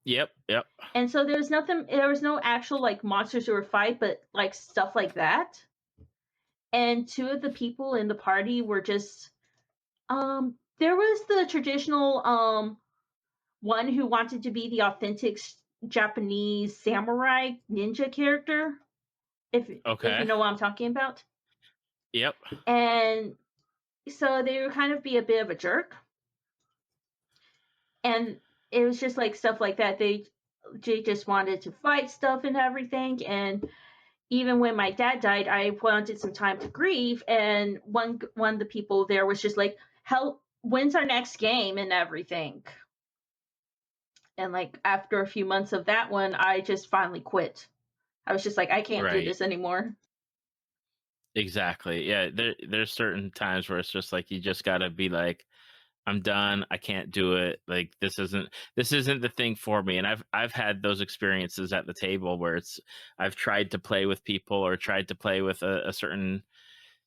Yep. And so there was no actual like monsters who were fight, but like stuff like that. and two of the people in the party were just there was the traditional one who wanted to be the authentic Japanese samurai ninja character, if you Okay. know what I'm talking about. Yep. And so they would kind of be a bit of a jerk. And it was just like stuff like that. They just wanted to fight stuff and everything. And even when my dad died, I wanted some time to grieve. And one of the people there was just like, "How? When's our next game?" and everything. And like after a few months of that one, I just finally quit. I was just like, I can't do Right. this anymore. Exactly. Yeah. There's certain times where it's just like you just gotta be like, I'm done. I can't do it. Like this isn't the thing for me. And I've had those experiences at the table where I've tried to play with people or tried to play with a certain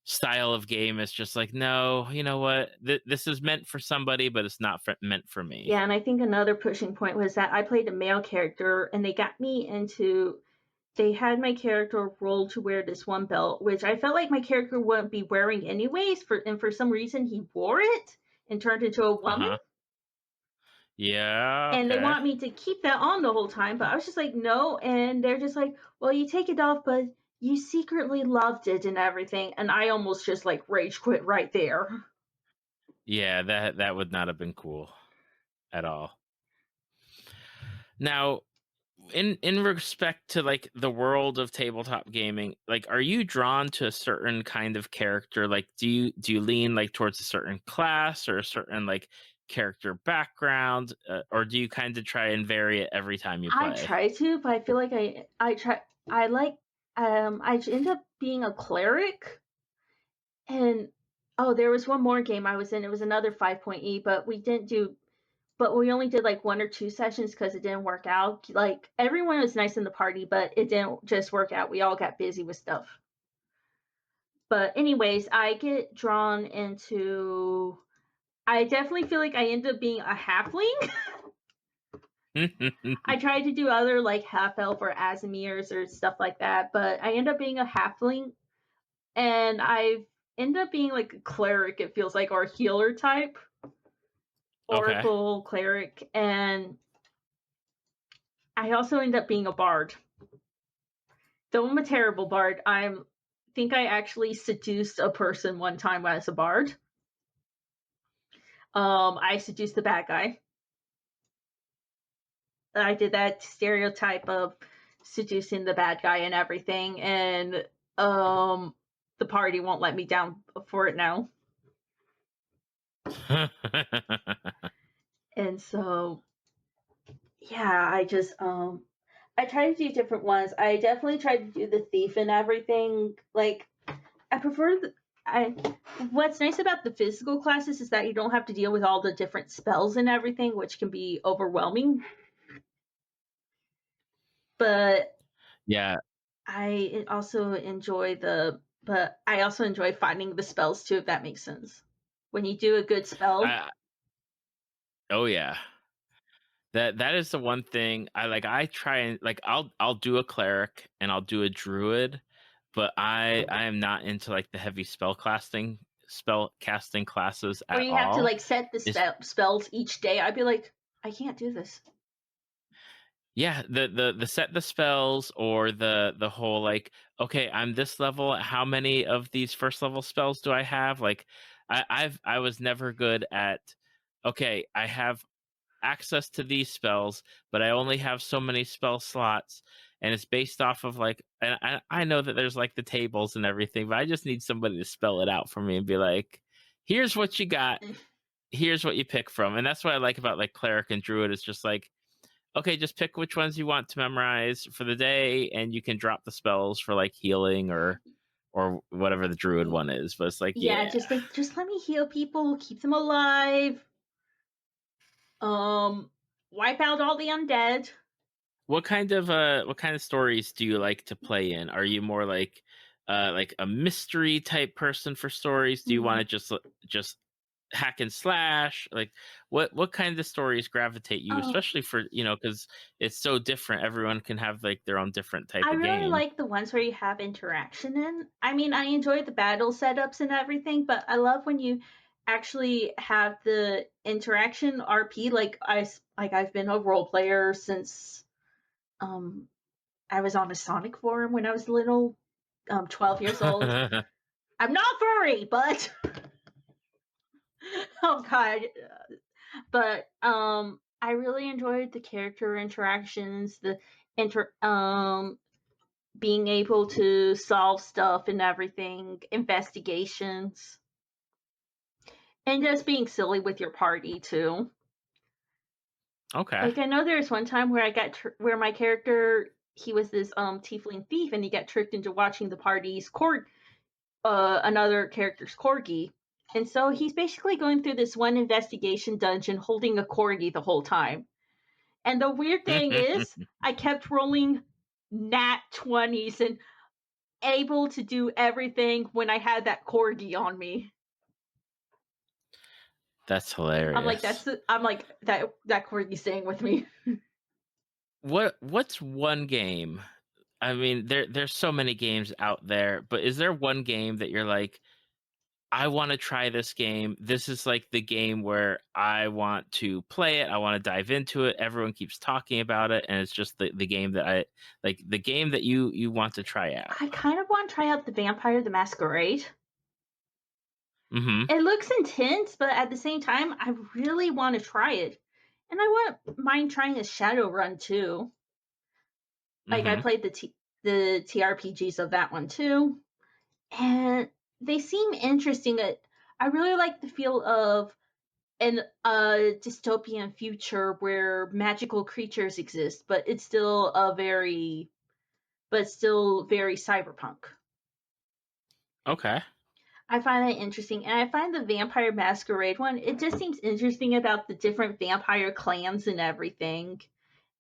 style of game. It's just like, no, you know what? This is meant for somebody, but it's not meant for me. Yeah, and I think another pushing point was that I played a male character, and they got me into. They had my character roll to wear this one belt, which I felt like my character wouldn't be wearing anyways. And for some reason, he wore it and turned into a Uh woman. huh. Yeah. And they Okay. want me to keep that on the whole time, but I was just like, no. And they're just like, well, you take it off, but you secretly loved it and everything. And I almost just like rage quit right there. Yeah. That would not have been cool at all. Now, in respect to like the world of tabletop gaming, like are you drawn to a certain kind of character? Like do you lean like towards a certain class or a certain like character background, or do you kind of try and vary it every time you I play? try to, but I feel like I try I like I end up being a cleric. And oh, there was one more game I was in. It was another 5.E, but we only did like one or two sessions because it didn't work out. Like everyone was nice in the party, but it didn't just work out. We all got busy with stuff. But anyways, I get drawn into. I definitely feel like I end up being a halfling. I tried to do other like half elf or Asimirs or stuff like that, but I end up being a halfling, and I end up being like a cleric. It feels like, or a healer type, Okay. oracle cleric, and I also end up being a bard. Though I'm a terrible bard, think I actually seduced a person one time as a bard. I seduced the bad guy. I did that stereotype of seducing the bad guy and everything, and the party won't let me down for it now. And so, yeah, I try to do different ones. I definitely try to do the thief and everything. Like I prefer I what's nice about the physical classes is that you don't have to deal with all the different spells and everything, which can be overwhelming. But Yeah. I also enjoy finding the spells too, if that makes sense. When you do a good spell, I Oh yeah. That is the one thing I like. I try and like I'll do a cleric and I'll do a druid, but I am not into like the heavy spell casting classes where at you have to all. like set the It's spells each day, I'd be like, I can't do this. Yeah, the set the spells or the whole like, okay, I'm this level. How many of these first level spells do I have? Like, I was never good at. Okay, I have access to these spells, but I only have so many spell slots, and it's based off of like, and I know that there's like the tables and everything, but I just need somebody to spell it out for me and be like, here's what you got, here's what you pick from, and that's what I like about like cleric and druid. It's just like, okay, just pick which ones you want to memorize for the day, and you can drop the spells for like healing or whatever the druid one is. But it's like, Yeah, yeah. just let me heal people, keep them alive. Um, Wipe out all the undead. What kind of stories do you like to play in? Are you more like a mystery type person for stories? Do you want Mm, to just hack and slash? Like, what kind of stories gravitate you, Oh, especially for because it's so different. Everyone can have like their own different type I of really game. like the ones where you have interaction in. I mean, I enjoy the battle setups and everything, but I love when you actually have the interaction RP. I've been a role player since um I was on a Sonic forum when I was little, 12 years old. I'm not furry, but oh god. But I really enjoyed the character interactions, the inter being able to solve stuff and everything, investigations, and just being silly with your party too. Okay. Like I know there's one time where where my character, he was this tiefling thief and he got tricked into watching the party's another character's corgi. And so he's basically going through this one investigation dungeon holding a corgi the whole time. And the weird thing is, I kept rolling nat 20s and able to do everything when I had that corgi on me. That's hilarious. I'm like that corgi staying with me. What's one game? I mean, there's so many games out there, but is there one game that you're like, I want to try this game. This is like the game where I want to play it. I want to dive into it. Everyone keeps talking about it, and it's just the game that I like. The game that you want to try out. I kind of want to try out the Vampire the Masquerade. Mm-hmm. It looks intense, but at the same time, I really want to try it. And I wouldn't mind trying a Shadowrun too. Like I Mm-hmm. played the TRPGs of that one too, and they seem interesting. I really like the feel of a dystopian future where magical creatures exist, but it's still still very cyberpunk. Okay. I find that interesting, and I find the Vampire Masquerade one. It just seems interesting about the different vampire clans and everything.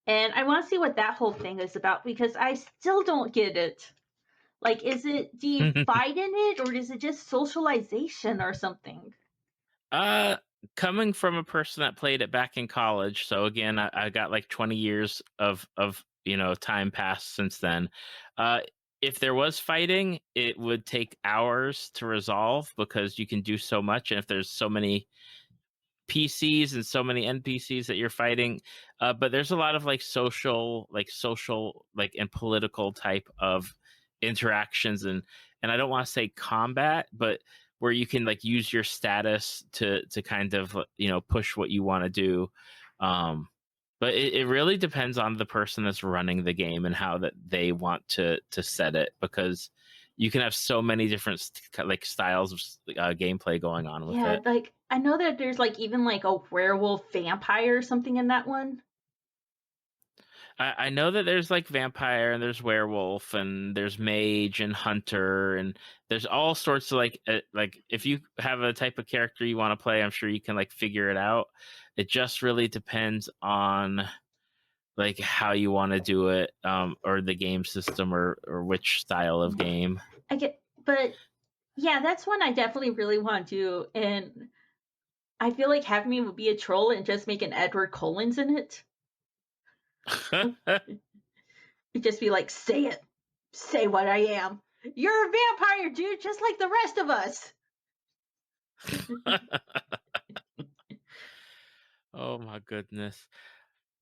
And I want to see what that whole thing is about because I still don't get it. Like, do you fight in it or is it just socialization or something? uh, Coming from a person that played it back in college, so again, I got like 20 years of time passed since then. Uh, if there was fighting, it would take hours to resolve because you can do so much, and if there's so many PCs and so many NPCs that you're fighting. But there's a lot of like social, like and political type of interactions, and I don't want to say combat, but where you can like use your status to kind of push what you want to do. But it really depends on the person that's running the game and how that they want to set it, because you can have so many different like styles of gameplay going on with Yeah, it. like I know that there's like even like a werewolf vampire or something in that one. I know that there's like vampire and there's werewolf and there's mage and hunter and there's all sorts of like if you have a type of character you want to play, I'm sure you can like figure it out. It just really depends on like how you want to do it, or the game system, or which style of game. But yeah, that's one I definitely really want to do, and I feel like having me would be a troll and just make an Edward Collins in it. It'd just be like, say it, say what I am. You're a vampire, dude, just like the rest of us. Oh my goodness.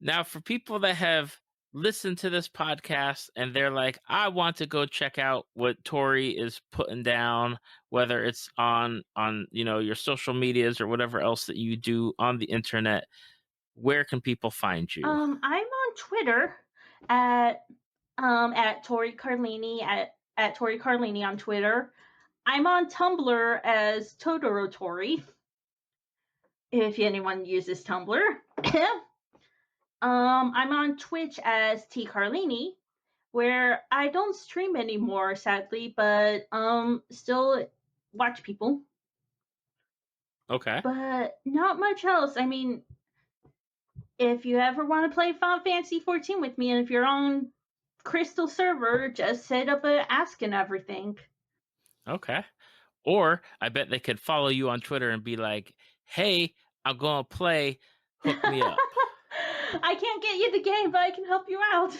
Now, for people that have listened to this podcast and they're like, I want to go check out what Tori is putting down, whether it's on your social medias or whatever else that you do on the internet, where can people find you? I'm on Twitter at Tori Carlini at Tori Carlini on Twitter. I'm on Tumblr as Totoro Tori, if anyone uses Tumblr. I'm on Twitch as T Carlini, where I don't stream anymore, sadly, but still watch people. Okay. But not much else. I mean, if you ever want to play Final Fantasy 14 with me, and if you're on Crystal server, just set up a ask and everything. Okay. Or I bet they could follow you on Twitter and be like, hey, I'm going to play, hook me up. I can't get you the game, but I can help you out.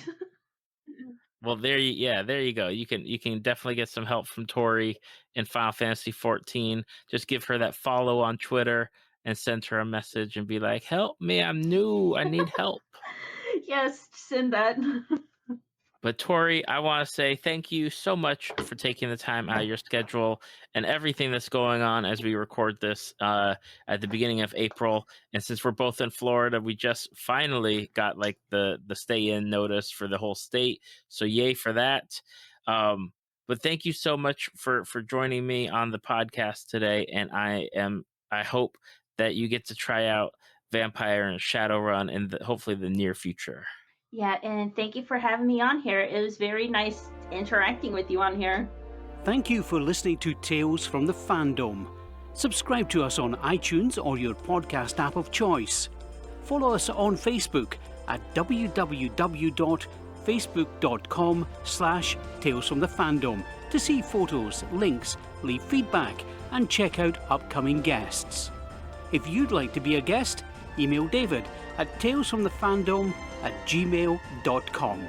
Well, there you go. You can definitely get some help from Tori in Final Fantasy 14. Just give her that follow on Twitter and send her a message and be like, "Help me, I'm new. I need help." Yes, send that. But Tori, I want to say thank you so much for taking the time out of your schedule and everything that's going on as we record this at the beginning of April. And since we're both in Florida, we just finally got like the stay in notice for the whole state. So yay for that. But thank you so much for joining me on the podcast today. And I hope that you get to try out Vampire and Shadowrun in hopefully the near future. Yeah, and thank you for having me on here. It was very nice interacting with you on here. Thank you for listening to Tales from the Fandom. Subscribe to us on iTunes or your podcast app of choice. Follow us on Facebook at www.facebook.com/Tales from the Fandom to see photos, links, leave feedback, and check out upcoming guests. If you'd like to be a guest, email David at talesfromthefandom@gmail.com.